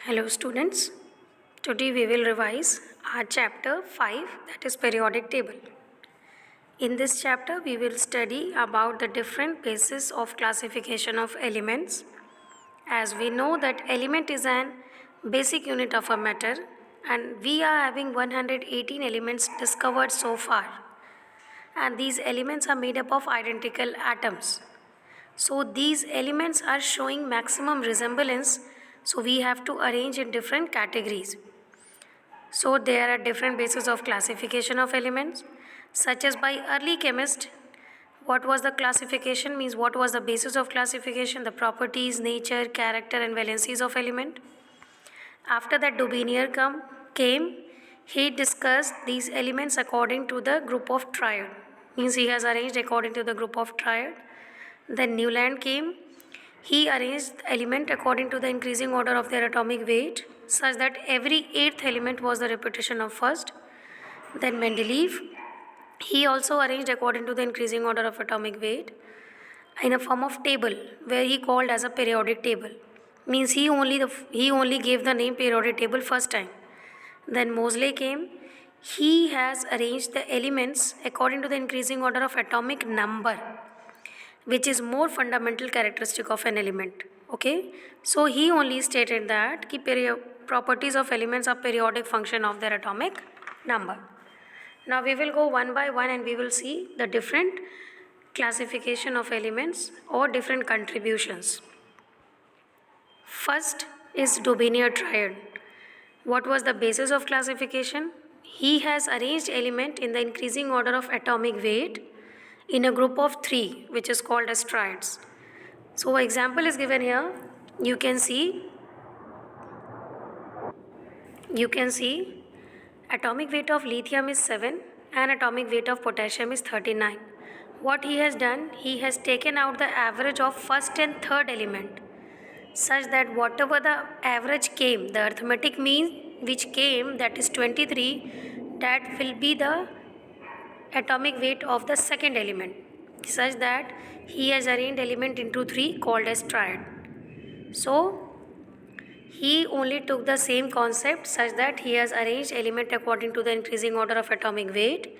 Hello students, today we will revise our chapter 5, that is periodic table. In this chapter we will study about the different bases of classification of elements. As we know that element is an basic unit of a matter and we are having 118 elements discovered so far, and these elements are made up of identical atoms. So these elements are showing maximum resemblance, so we have to arrange in different categories. So there are different bases of classification of elements, such as by early chemist. What was the classification? Means what was the basis of classification? The properties, nature, character and valencies of element. After that Daubigny came, he discussed these elements according to the group of triad. Means he has arranged according to the group of triad. Then Newland came. He arranged the element according to the increasing order of their atomic weight, such that every eighth element was the repetition of first. Then Mendeleev, he also arranged according to the increasing order of atomic weight in a form of table, where he called as a periodic table. Means he only gave the name periodic table first time. Then Moseley came. He has arranged the elements according to the increasing order of atomic number, which is more fundamental characteristic of an element. Okay, so he only stated that properties of elements are periodic function of their atomic number. Now we will go one by one and we will see the different classification of elements or different contributions. First is Daubigny triad. What was the basis of classification? He has arranged element in the increasing order of atomic weight in a group of 3, which is called as triads. So example is given here. You can see atomic weight of lithium is 7 and atomic weight of potassium is 39. What he has done, he has taken out the average of first and third element, such that whatever the average came, the arithmetic mean which came, that is 23, that will be the atomic weight of the second element, such that he has arranged element into 3 called as triad. So he only took the same concept, such that he has arranged element according to the increasing order of atomic weight,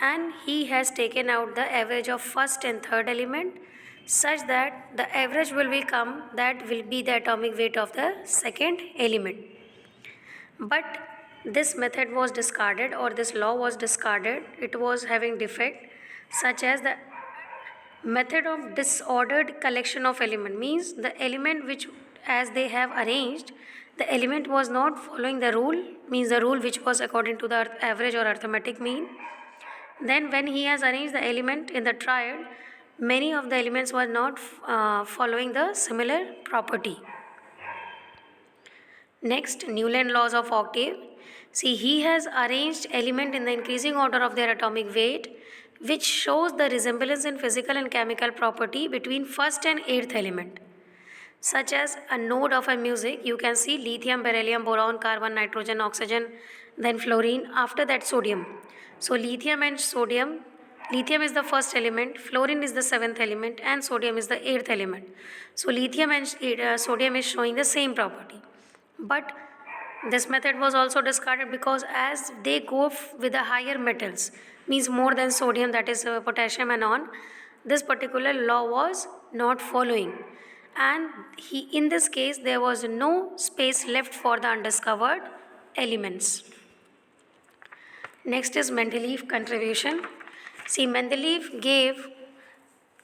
and he has taken out the average of first and third element, such that the average will become, that will be the atomic weight of the second element. But this method was discarded, or this law was discarded. It was having defect, such as the method of disordered collection of element, means the element which as they have arranged, the element was not following the rule, means the rule which was according to the average or arithmetic mean. Then when he has arranged the element in the triad, many of the elements were not following the similar property. Next, Newland laws of octave. See, he has arranged element in the increasing order of their atomic weight, which shows the resemblance in physical and chemical property between first and eighth element. Such as a node of a music, you can see lithium, beryllium, boron, carbon, nitrogen, oxygen, then fluorine, after that sodium. So lithium and sodium, lithium is the first element, fluorine is the seventh element, and sodium is the eighth element. So lithium and sodium is showing the same property. But this method was also discarded because as they go with the higher metals, means more than sodium, that is potassium and on, this particular law was not following, and in this case there was no space left for the undiscovered elements. Next is Mendeleev contribution. See, Mendeleev gave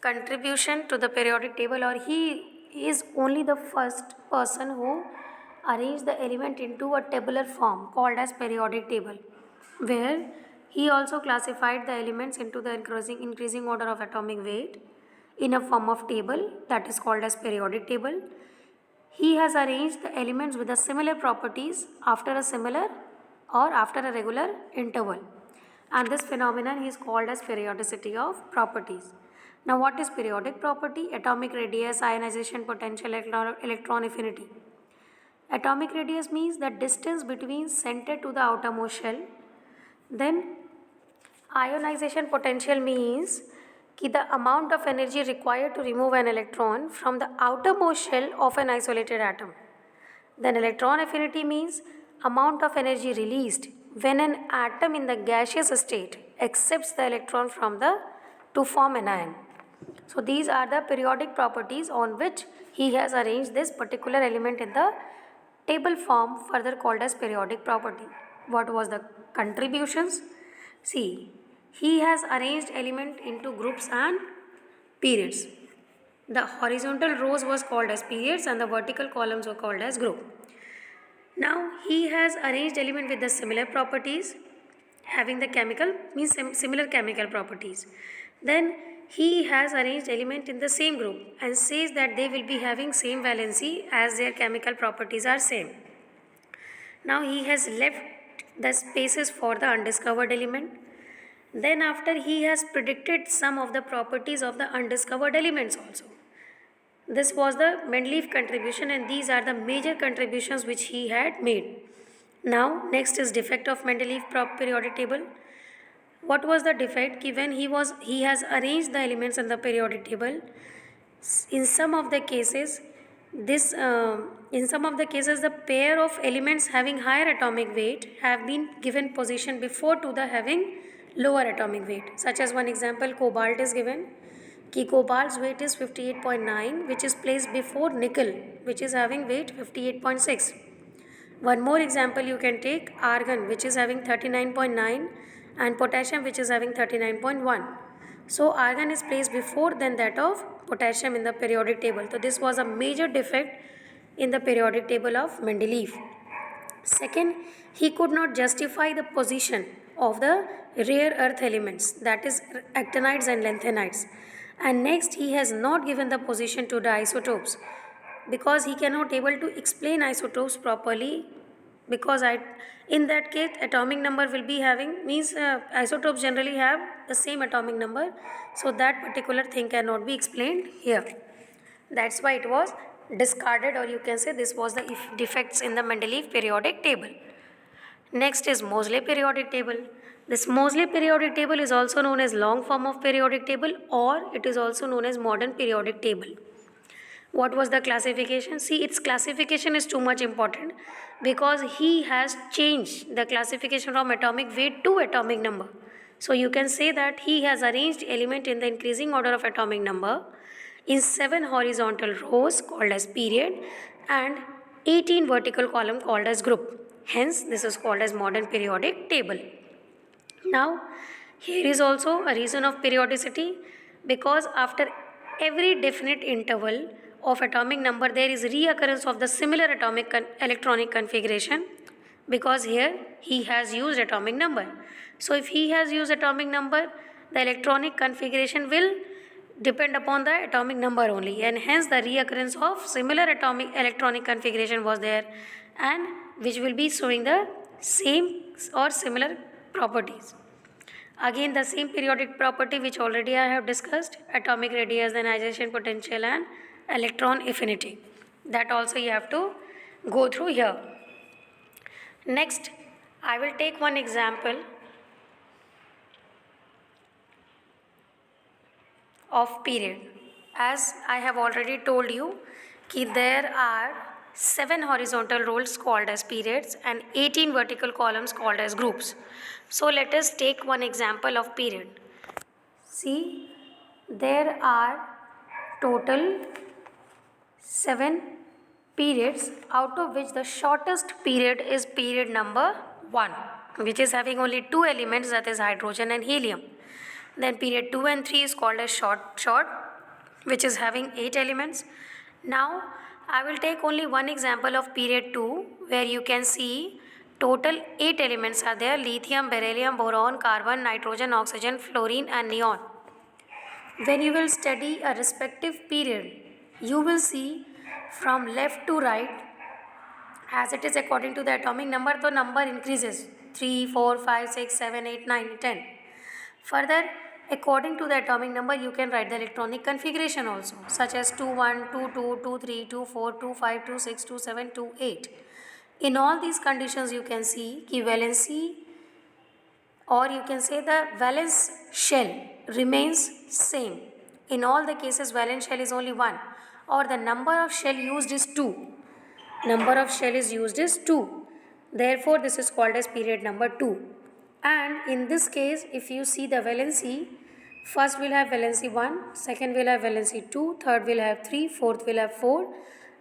contribution to the periodic table, or he is only the first person who arranged the element into a tabular form called as periodic table, where he also classified the elements into the increasing order of atomic weight in a form of table, that is called as periodic table. He has arranged the elements with the similar properties after a similar or after a regular interval, and this phenomenon is called as periodicity of properties. Now what is periodic property? Atomic radius, ionization potential, electron affinity. Atomic radius means the distance between center to the outermost shell. Then ionization potential means the amount of energy required to remove an electron from the outermost shell of an isolated atom. Then electron affinity means amount of energy released when an atom in the gaseous state accepts the electron from the to form an ion. So these are the periodic properties on which he has arranged this particular element in the table form, further called as periodic property. What was the contributions? See, he has arranged element into groups and periods. The horizontal rows was called as periods and the vertical columns were called as group. Now he has arranged element with the similar properties, having the chemical means similar chemical properties. Then he has arranged element in the same group and says that they will be having same valency as their chemical properties are same. Now he has left the spaces for the undiscovered element. Then after he has predicted some of the properties of the undiscovered elements also. This was the Mendeleev contribution and these are the major contributions which he had made. Now next is defect of Mendeleev periodic table. What was the defect? When he has arranged the elements in the periodic table, in some of the cases the pair of elements having higher atomic weight have been given position before to the having lower atomic weight. Such as one example, cobalt is given. Cobalt's weight is 58.9, which is placed before nickel, which is having weight 58.6. One more example you can take, argon, which is having 39.9 and potassium, which is having 39.1. So argon is placed before than that of potassium in the periodic table. So this was a major defect in the periodic table of Mendeleev. Second, he could not justify the position of the rare earth elements, that is actinides and lanthanides. And next, he has not given the position to the isotopes because he cannot able to explain isotopes properly, because in that case atomic number will be having means isotopes generally have the same atomic number, so that particular thing cannot be explained here. That's why it was discarded, or you can say this was the defects in the Mendeleev periodic table. Next is Moseley periodic table. This Moseley periodic table is also known as long form of periodic table, or it is also known as modern periodic table. What was the classification? See, its classification is too much important because he has changed the classification from atomic weight to atomic number. So you can say that he has arranged element in the increasing order of atomic number in 7 horizontal rows called as period and 18 vertical column called as group. Hence, this is called as modern periodic table. Now, here is also a reason of periodicity, because after every definite interval of atomic number there is reoccurrence of the similar atomic electronic configuration, because here he has used atomic number. So if he has used atomic number, the electronic configuration will depend upon the atomic number only, and hence the reoccurrence of similar atomic electronic configuration was there, and which will be showing the same or similar properties. Again, the same periodic property which already I have discussed, atomic radius, ionization potential and electron affinity. That also you have to go through here. Next, I will take one example of period. As I have already told you, there are 7 horizontal rows called as periods and 18 vertical columns called as groups. So let us take one example of period. See, there are total 7 periods, out of which the shortest period is period number 1, which is having only 2 elements, that is hydrogen and helium. Then period 2 and 3 is called as short, which is having 8 elements. Now I will take only one example of period 2, where you can see total 8 elements are there: lithium, beryllium, boron, carbon, nitrogen, oxygen, fluorine and neon. When you will study a respective period, you will see from left to right, as it is according to the atomic number, the number increases 3, 4, 5, 6, 7, 8, 9, 10. Further, according to the atomic number, you can write the electronic configuration also, such as 2, 1, 2, 2, 2, 3, 2, 4, 2, 5, 2, 6, 2, 7, 2, 8. In all these conditions, you can see कि valency, or you can say the valence shell remains same. In all the cases, valence shell is only 1, or the number of shell used is 2. Number of shell is used is 2. Therefore, this is called as period number 2. And in this case, if you see the valency, first we'll have valency 1, second we'll have valency 2, third we'll have 3, fourth we'll have 4,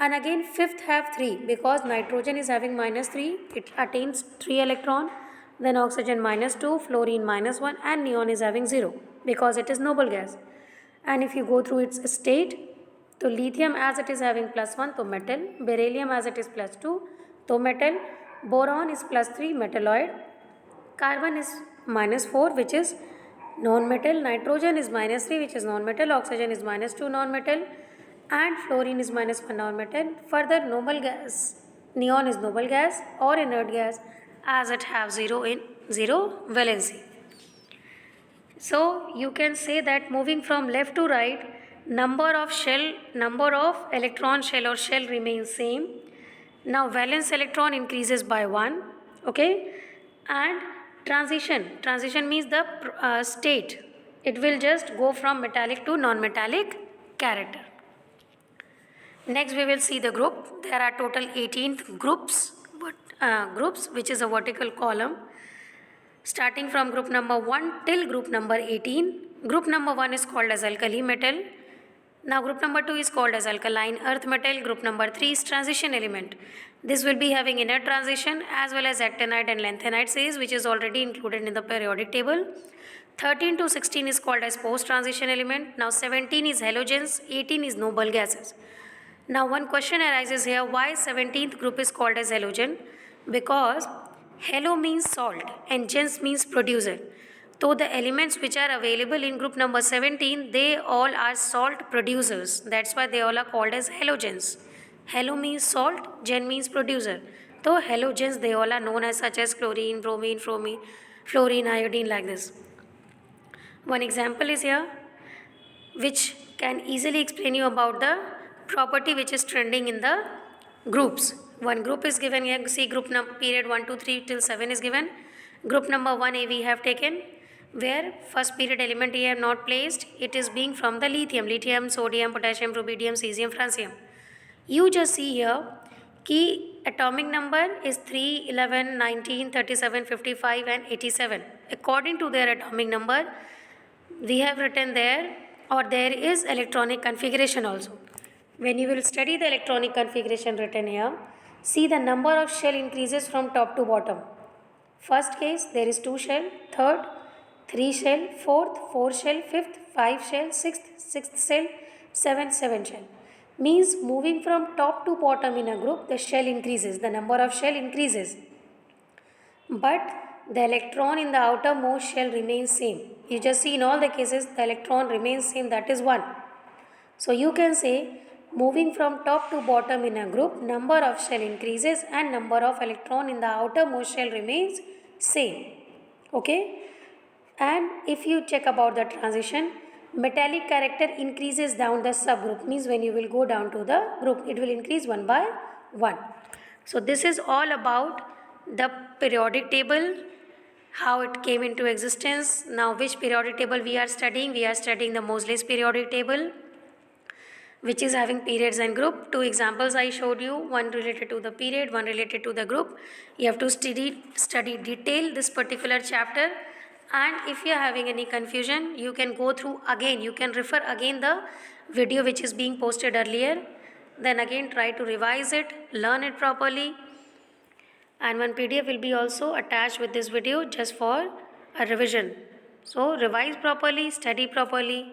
and again fifth have 3, because nitrogen is having minus 3, it attains 3 electron, then oxygen minus 2, fluorine minus 1, and neon is having 0, because it is noble gas. And if you go through its state, so lithium as it is having plus 1, so metal, beryllium as it is plus 2, so metal, boron is plus 3, metalloid, carbon is minus 4, which is non-metal, nitrogen is minus 3, which is non-metal, oxygen is minus 2, non-metal, and fluorine is minus 1, non-metal. Further, noble gas, neon is noble gas or inert gas, as it have 0 valency. So you can say that moving from left to right, number of electron shell or shell remains same. Now valence electron increases by 1, okay, and transition means the state, it will just go from metallic to non-metallic character. Next we will see the group. There are total 18 groups, which is a vertical column, starting from group number 1 till group number 18. Group number 1 is called as alkali metal. Now group number 2 is called as alkaline earth metal. Group number 3 is transition element. This will be having inert transition as well as actinide and lanthanide says, which is already included in the periodic table. 13 to 16 is called as post transition element. Now 17 is halogens, 18 is noble gases. Now one question arises here, why 17th group is called as halogen? Because halo means salt and gens means producer. So the elements which are available in group number 17, they all are salt producers. That's why they all are called as halogens. Halo means salt, gen means producer. So halogens, they all are known as such as chlorine, bromine, fluorine, iodine, like this. One example is here, which can easily explain you about the property which is trending in the groups. One group is given here, see group number period 1, 2, 3 till 7 is given. Group number 1A we have taken, where first period element we have not placed, it is being from the lithium, sodium, potassium, rubidium, cesium, francium. You just see here, key atomic number is 3, 11, 19, 37, 55 and 87. According to their atomic number, we have written there, or there is electronic configuration also. When you will study the electronic configuration written here, see the number of shell increases from top to bottom. First case, there is 2 shell, third, 3 shell, fourth, 4 shell, fifth, 5 shell, sixth shell, 7 shell. Means moving from top to bottom in a group, the shell increases, the number of shell increases. But the electron in the outermost shell remains same. You just see in all the cases, the electron remains same, that is 1. So you can say, moving from top to bottom in a group, number of shell increases and number of electron in the outermost shell remains same. Okay? And if you check about the transition, metallic character increases down the subgroup, means when you will go down to the group, it will increase 1 by 1. So this is all about the periodic table, how it came into existence. Now which periodic table we are studying? We are studying the Moseley's periodic table, which is having periods and group. 2 examples I showed you, one related to the period, one related to the group. You have to study detail this particular chapter, and if you are having any confusion, you can go through again, you can refer again the video which is being posted earlier, then again try to revise it, learn it properly, and one PDF will be also attached with this video just for a revision. So revise properly, study properly.